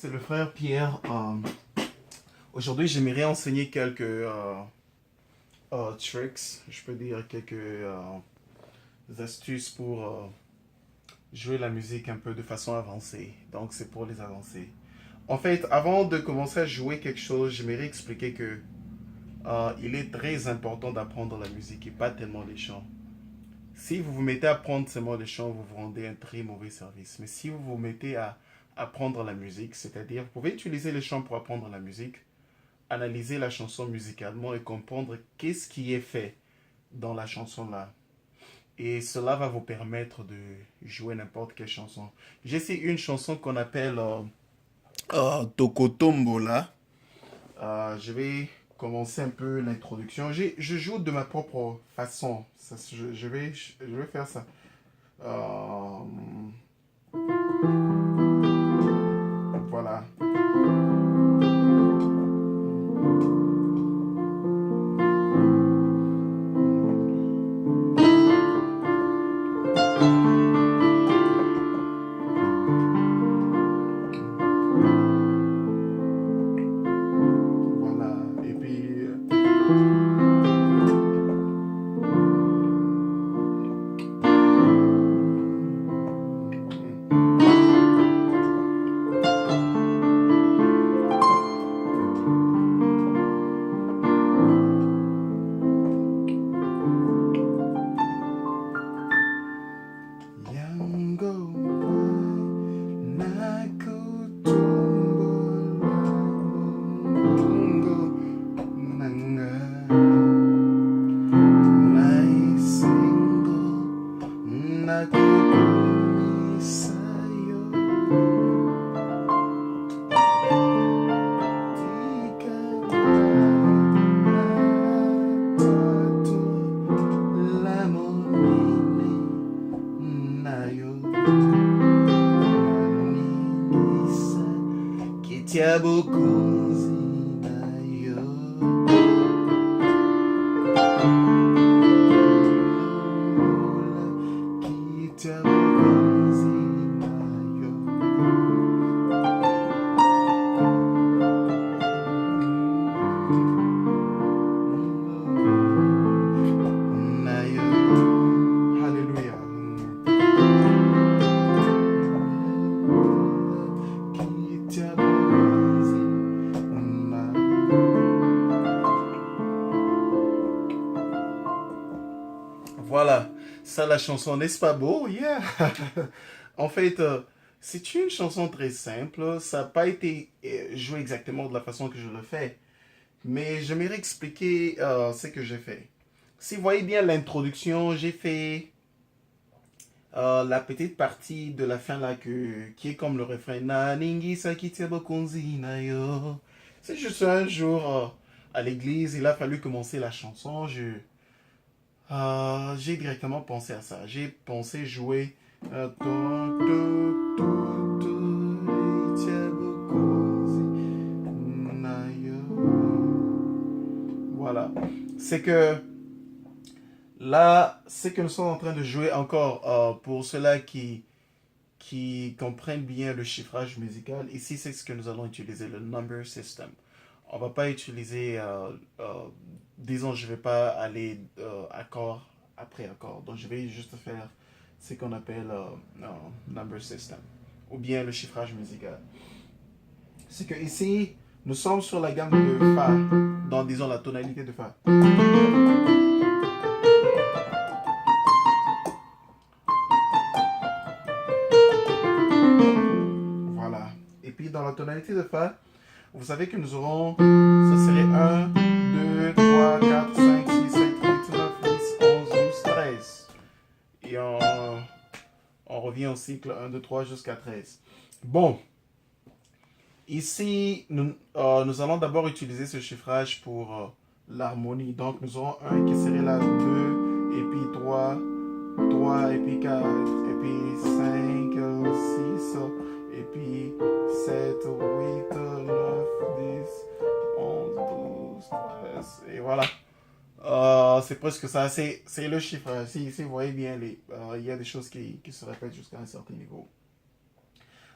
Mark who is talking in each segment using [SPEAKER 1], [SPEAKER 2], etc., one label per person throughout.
[SPEAKER 1] C'est le frère Pierre. Aujourd'hui, j'aimerais enseigner quelques tricks, je peux dire quelques astuces pour jouer la musique un peu de façon avancée. Donc, c'est pour les avancés. En fait, avant de commencer à jouer quelque chose, j'aimerais expliquer que il est très important d'apprendre la musique et pas tellement les chants. Si vous vous mettez à apprendre seulement les chants, vous vous rendez un très mauvais service. Mais si vous vous mettez à apprendre la musique, c'est-à-dire vous pouvez utiliser les chants pour apprendre la musique, analyser la chanson musicalement et comprendre qu'est-ce qui est fait dans la chanson là. Et cela va vous permettre de jouer n'importe quelle chanson. J'ai ici une chanson qu'on appelle Tokotombo là. Je vais commencer un peu l'introduction. Je joue de ma propre façon. Je vais faire ça. Euh, voilà. Voilà. Et puis, Yango nakutumbo bongo nanga naisingo nakukumisayo tikatatu lamonine nayo naningisa kitiabukunzi nayo kitiabukunzi nayo nayo. Hallelujah. Kitiabukunzi nayo. Voilà, ça la chanson, n'est-ce pas beau? Yeah! En fait, c'est une chanson très simple. Ça n'a pas été joué exactement de la façon que je le fais. Mais j'aimerais expliquer ce que j'ai fait. Si vous voyez bien l'introduction, j'ai fait la petite partie de la fin là qui est comme le refrain. Na ningi sakiti bokunzi na yo. C'est juste un jour à l'église, il a fallu commencer la chanson. J'ai directement pensé à ça. J'ai pensé jouer. Voilà. C'est que là, c'est que nous sommes en train de jouer encore pour ceux-là qui comprennent bien le chiffrage musical. Ici, c'est ce que nous allons utiliser, le number system. On va pas utiliser, disons, je vais pas aller accord après accord. Donc, je vais juste faire ce qu'on appelle number system ou bien le chiffrage musical. C'est que ici, nous sommes sur la gamme de Fa, dans, disons, la tonalité de Fa. Voilà. Et puis, dans la tonalité de Fa, vous savez que nous aurons, ça serait 1, 2, 3, 4, 5, 6, 7, 8, 9, 10, 11, 12, 13. Et on revient au cycle 1, 2, 3 jusqu'à 13. Bon, ici, nous allons d'abord utiliser ce chiffrage pour l'harmonie. Donc, nous aurons 1 qui serait là, 2, et puis 3, 3, et puis 4, et puis 5, 6, et puis 7, 8, 9, 10, 11, 12, 13, et voilà. C'est presque ça, c'est le chiffre. Si vous voyez bien, il y a des choses qui se répètent jusqu'à un certain niveau.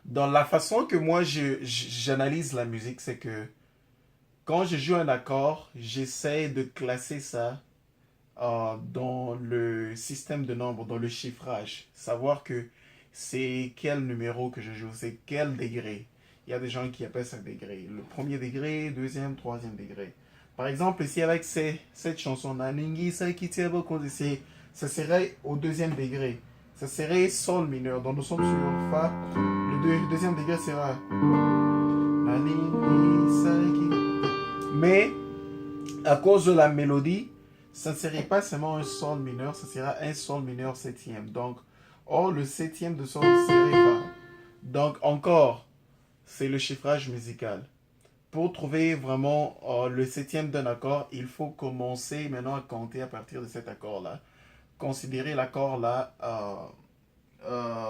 [SPEAKER 1] Dans la façon que moi j'analyse la musique, c'est que quand je joue un accord, j'essaie de classer ça dans le système de nombres, dans le chiffrage. Savoir que c'est quel numéro que je joue, c'est quel degré. Il y a des gens qui appellent ça degré. Le premier degré, deuxième, troisième degré. Par exemple, ici avec cette chanson, Naningi Sakitiabo, ça serait au deuxième degré. Ça serait sol mineur. Donc nous sommes sur Fa. Le deuxième degré sera Naningi Sakitiabo. Mais à cause de la mélodie, ça ne serait pas seulement un sol mineur, ça sera un sol mineur septième. Donc, or le septième de sol serait Fa. Donc encore, c'est le chiffrage musical. Pour trouver vraiment le septième d'un accord, il faut commencer maintenant à compter à partir de cet accord-là. Considérez l'accord là.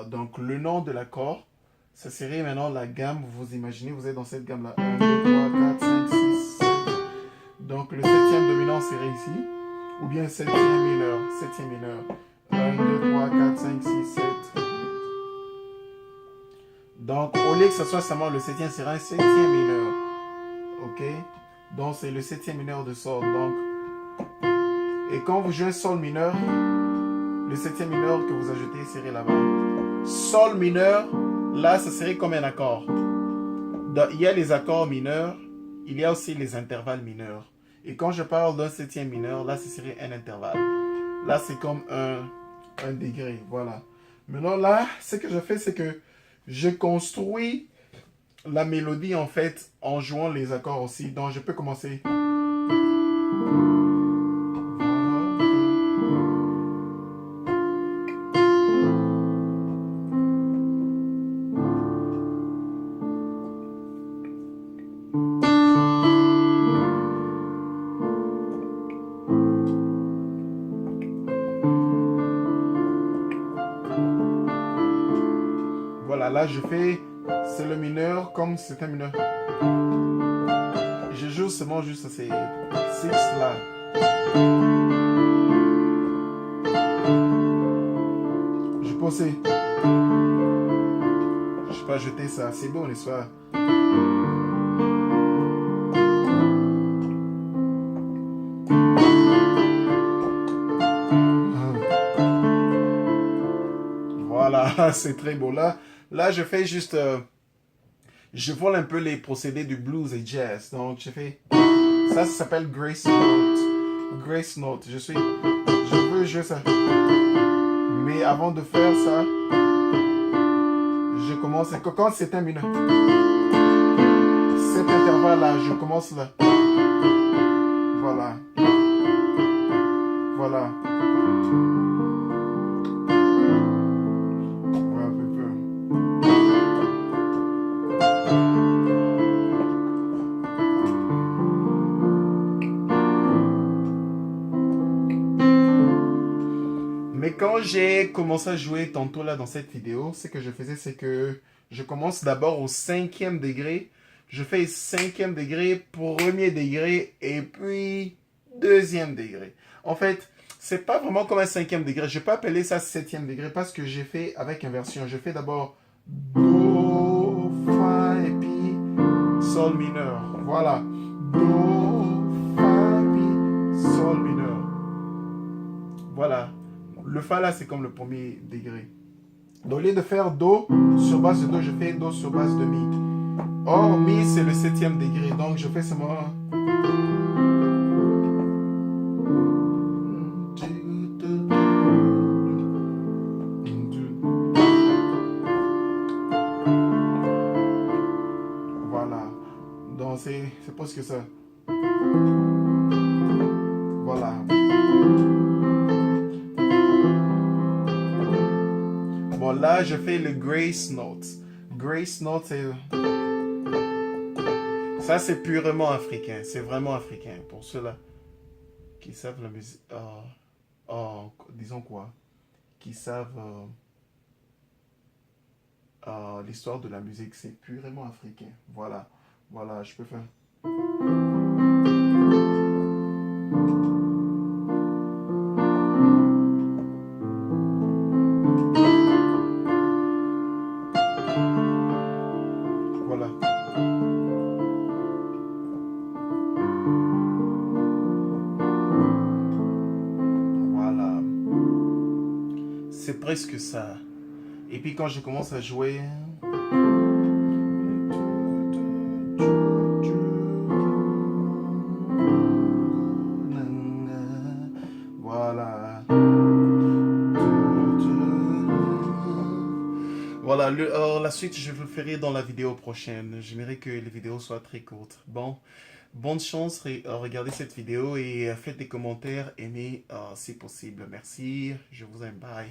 [SPEAKER 1] Donc le nom de l'accord, ça serait maintenant la gamme. Vous imaginez, vous êtes dans cette gamme-là. 1, 2, 3, 4, 5, 6, 7. Donc le septième dominant serait ici. Ou bien septième mineur. Septième mineur. 1, 2, 3, 4, 5, 6, 7. Donc au lieu que ce soit seulement le septième, ce sera un septième mineur. Ok? Donc c'est le septième mineur de sol. Donc, et quand vous jouez sol mineur, le septième mineur que vous ajoutez serait là-bas. Sol mineur, là, ça serait comme un accord. Il y a les accords mineurs, il y a aussi les intervalles mineurs. Et quand je parle d'un septième mineur, là, ce serait un intervalle. Là, c'est comme un degré. Voilà. Maintenant, là, ce que je fais, c'est que je construis la mélodie, en fait, en jouant les accords aussi. Donc, je peux commencer. Voilà, là, je fais... C'est le mineur comme c'est un mineur. Je joue seulement juste ces six là. Je peux aussi. Je peux ajouter ça. C'est bon, n'est-ce pas? Voilà, c'est très beau. Là, je fais juste... je vole un peu les procédés du blues et jazz. Donc, je fais... Ça s'appelle Grace Note. Grace Note. Je veux jouer ça. Mais avant de faire ça, je commence... Quand c'est un mineur, cet intervalle-là, je commence là. Voilà. Voilà. Mais quand j'ai commencé à jouer tantôt là dans cette vidéo, ce que je faisais, c'est que je commence d'abord au cinquième degré. Je fais cinquième degré, premier degré et puis deuxième degré. En fait, c'est pas vraiment comme un cinquième degré. Je peux appeler ça septième degré parce que j'ai fait avec inversion. Je fais d'abord Do, Fa et puis Sol mineur. Voilà. Do, Fa, puis Sol mineur. Voilà. Le Fa là, c'est comme le premier degré. Donc, au lieu de faire Do sur base de Do, je fais Do sur base de Mi. Or, Mi, c'est le septième degré. Donc, je fais seulement... Voilà. Donc, c'est presque ça. Voilà. Bon, là, je fais le Grace Note. Grace Note, c'est... Ça, c'est purement africain. C'est vraiment africain. Pour ceux-là qui savent la musique... disons quoi? Qui savent l'histoire de la musique. C'est purement africain. Voilà. Voilà, je peux faire... Voilà. C'est presque ça. Et puis quand je commence à jouer... Voilà. Voilà, la suite, je vous le ferai dans la vidéo prochaine. J'aimerais que les vidéos soient très courtes. Bon, bonne chance, regardez cette vidéo et faites des commentaires, aimez si possible. Merci, je vous aime, bye.